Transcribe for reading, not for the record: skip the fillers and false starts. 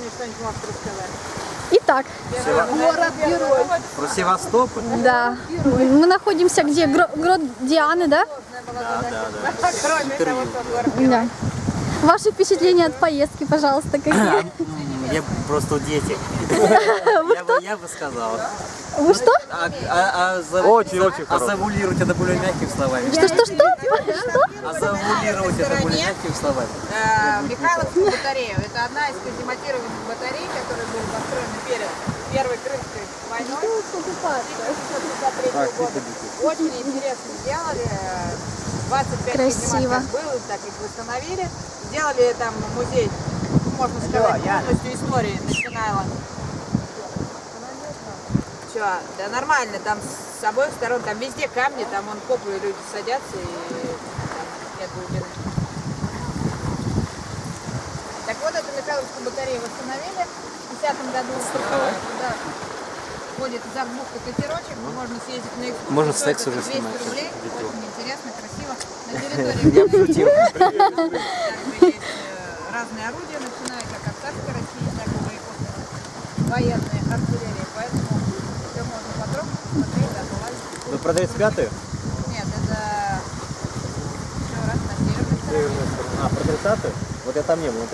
что-нибудь можешь рассказать? Итак, Город-герой. Про Севастополь? да, мы находимся где? Грот Дианы, да? Да. Кроме того, что город Да. Ваши впечатления от поездки, пожалуйста, какие? Я просто дети. Я бы сказал. Вы что? Очень хорошо. Завулировать это более мягкими словами. Что? А завулировать это более мягкими словами. Михайловскую батарею. Это одна из казематированных батарей, которая была построена перед Первой Крымской войной 1953 года. Очень интересно сделали. 25 Красиво. казематов было, так их восстановили. Сделали там музей, можно сказать, полностью истории начинала. Че, да нормально, там с обоих сторон, там везде камни, там вон копы люди садятся и там нет глубины. Так вот, эту Михайловскую батарею восстановили в 50-м году. Да. Ходит из Акбухта катерочек, можно съездить на экскурсию. Можно стоит секс уже 200 снимать. рублей, очень интересно, красиво. На территории также есть разные орудия, начиная как от царской России, так и боекословной военной артиллерии, поэтому все можно потрогать, посмотреть, отбывать. Вы про 35-ю? Нет, это еще раз на северной стороне. А, про 30-ю? Вот я там не был, на